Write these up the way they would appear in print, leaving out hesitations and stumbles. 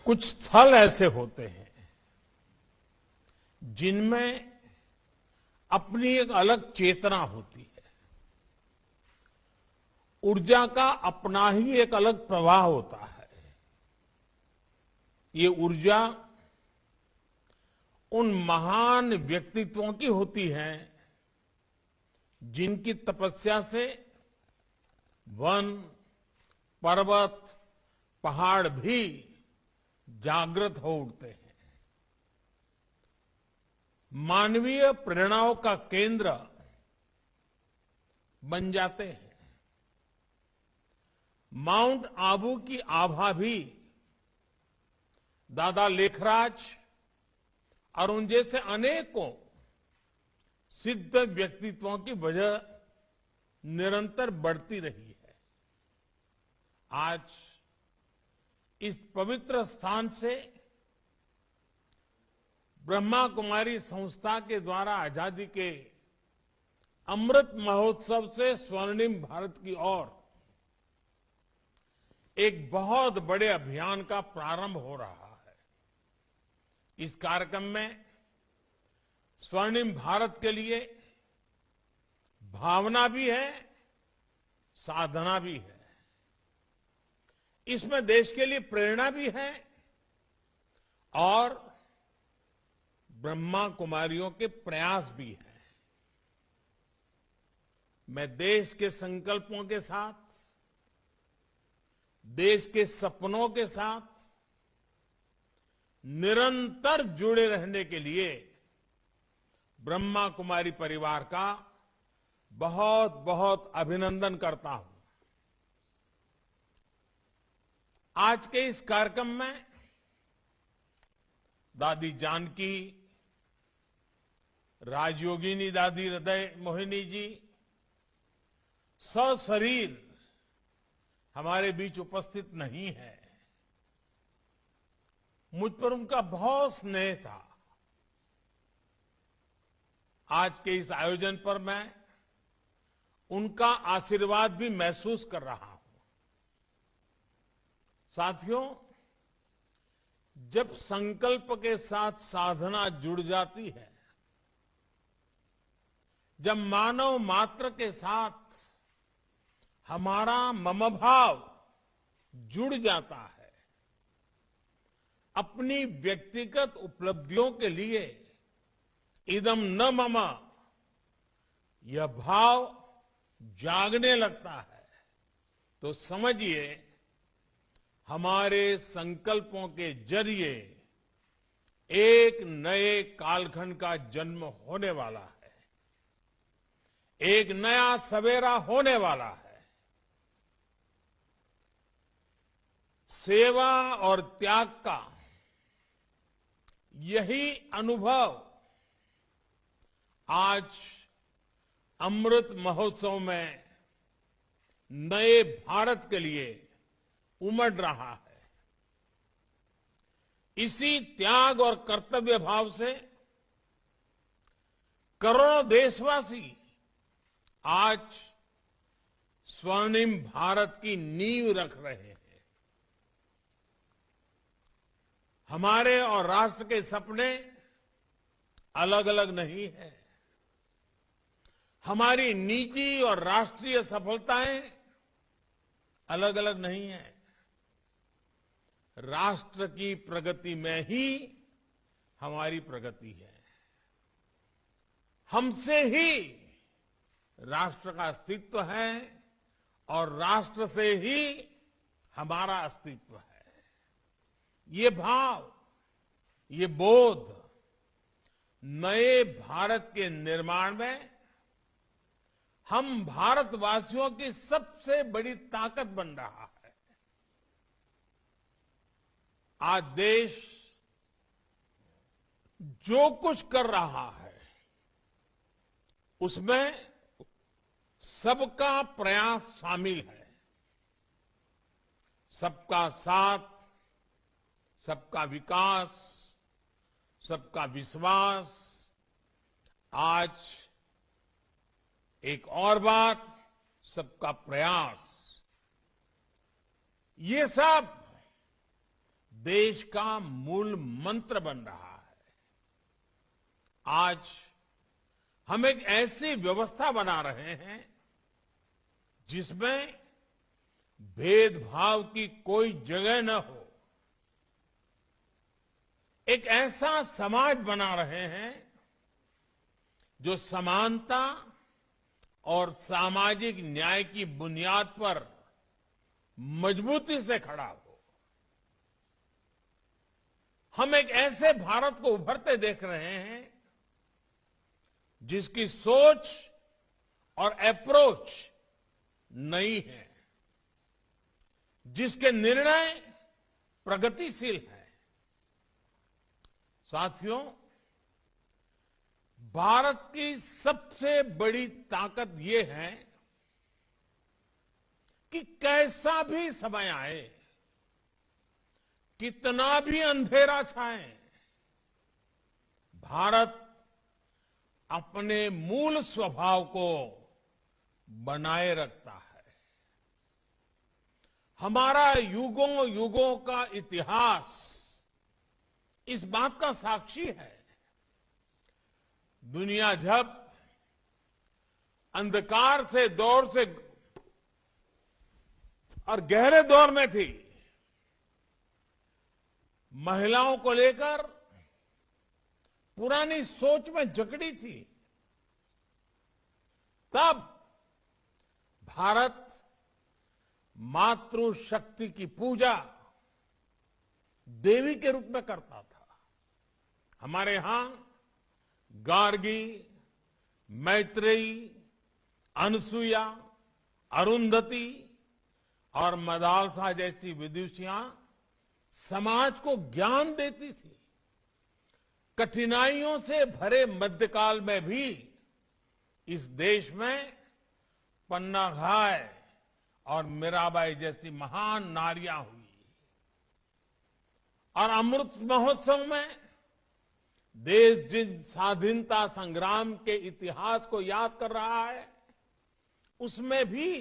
कुछ स्थल ऐसे होते हैं जिनमें अपनी एक अलग चेतना होती है, ऊर्जा का अपना ही एक अलग प्रवाह होता है। ये ऊर्जा उन महान व्यक्तित्वों की होती है जिनकी तपस्या से वन, पर्वत, पहाड़ भी जागृत हो उठते हैं। मानवीय प्रेरणाओं का केंद्र बन जाते हैं। माउंट आबू की आभा भी दादा लेखराज और उन जैसे अनेकों सिद्ध व्यक्तित्वों की वजह निरंतर बढ़ती रही है। आज इस पवित्र स्थान से ब्रह्मा कुमारी संस्था के द्वारा आजादी के अमृत महोत्सव से स्वर्णिम भारत की ओर एक बहुत बड़े अभियान का प्रारंभ हो रहा है। इस कार्यक्रम में स्वर्णिम भारत के लिए भावना भी है, साधना भी है। इसमें देश के लिए प्रेरणा भी है और ब्रह्मा कुमारियों के प्रयास भी हैं। मैं देश के संकल्पों के साथ, देश के सपनों के साथ निरंतर जुड़े रहने के लिए ब्रह्मा कुमारी परिवार का बहुत बहुत अभिनंदन करता हूं। आज के इस कार्यक्रम में दादी जानकी, राजयोगिनी दादी हृदय मोहिनी जी सशरीर हमारे बीच उपस्थित नहीं है। मुझ पर उनका बहुत स्नेह था। आज के इस आयोजन पर मैं उनका आशीर्वाद भी महसूस कर रहा हूं। साथियों, जब संकल्प के साथ साधना जुड़ जाती है, जब मानव मात्र के साथ हमारा मम भाव जुड़ जाता है, अपनी व्यक्तिगत उपलब्धियों के लिए इदम न मम यह भाव जागने लगता है, तो समझिए हमारे संकल्पों के जरिए एक नए कालखंड का जन्म होने वाला है, एक नया सवेरा होने वाला है। सेवा और त्याग का यही अनुभव आज अमृत महोत्सव में नए भारत के लिए उमड़ रहा है। इसी त्याग और कर्तव्य भाव से करोड़ों देशवासी आज स्वर्णिम भारत की नींव रख रहे हैं। हमारे और राष्ट्र के सपने अलग अलग नहीं है। हमारी निजी और राष्ट्रीय सफलताएं अलग अलग नहीं है। राष्ट्र की प्रगति में ही हमारी प्रगति है। हमसे ही राष्ट्र का अस्तित्व है और राष्ट्र से ही हमारा अस्तित्व है। ये भाव, ये बोध नए भारत के निर्माण में हम भारतवासियों की सबसे बड़ी ताकत बन रहा है। आज देश जो कुछ कर रहा है उसमें सबका प्रयास शामिल है। सबका साथ, सबका विकास, सबका विश्वास। आज एक और बात, सबका प्रयास। ये सब देश का मूल मंत्र बन रहा है। आज हम एक ऐसी व्यवस्था बना रहे हैं जिसमें भेदभाव की कोई जगह न हो। एक ऐसा समाज बना रहे हैं जो समानता और सामाजिक न्याय की बुनियाद पर मजबूती से खड़ा हो। हम एक ऐसे भारत को उभरते देख रहे हैं जिसकी सोच और अप्रोच नई है, जिसके निर्णय प्रगतिशील हैं। साथियों, भारत की सबसे बड़ी ताकत यह है कि कैसा भी समय आए, कितना भी अंधेरा छाए, भारत अपने मूल स्वभाव को बनाए रखता है। हमारा युगों युगों का इतिहास इस बात का साक्षी है। दुनिया जब अंधकार से दौर से और गहरे दौर में थी, महिलाओं को लेकर पुरानी सोच में जकड़ी थी, तब भारत मातृशक्ति की पूजा देवी के रूप में करता था। हमारे यहां गार्गी, मैत्रेयी, अनसुईया, अरुंधति और मदालसा जैसी विदुषियां समाज को ज्ञान देती थी। कठिनाइयों से भरे मध्यकाल में भी इस देश में पन्ना घाय और मीराबाई जैसी महान नारियां हुई। और अमृत महोत्सव में देश जिन स्वाधीनता संग्राम के इतिहास को याद कर रहा है, उसमें भी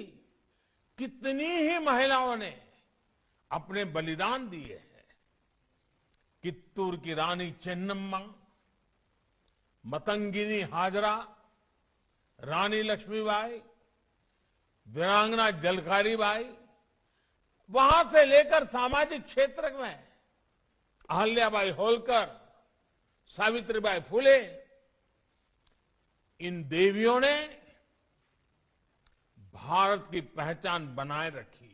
कितनी ही महिलाओं ने अपने बलिदान दिए हैं। कित्तूर की रानी चेन्नम्मा, मतंगिनी हाजरा, रानी लक्ष्मीबाई, वीरांगना जलकारी बाई, वहां से लेकर सामाजिक क्षेत्र में अहल्याबाई होलकर, सावित्रीबाई फुले, इन देवियों ने भारत की पहचान बनाए रखी।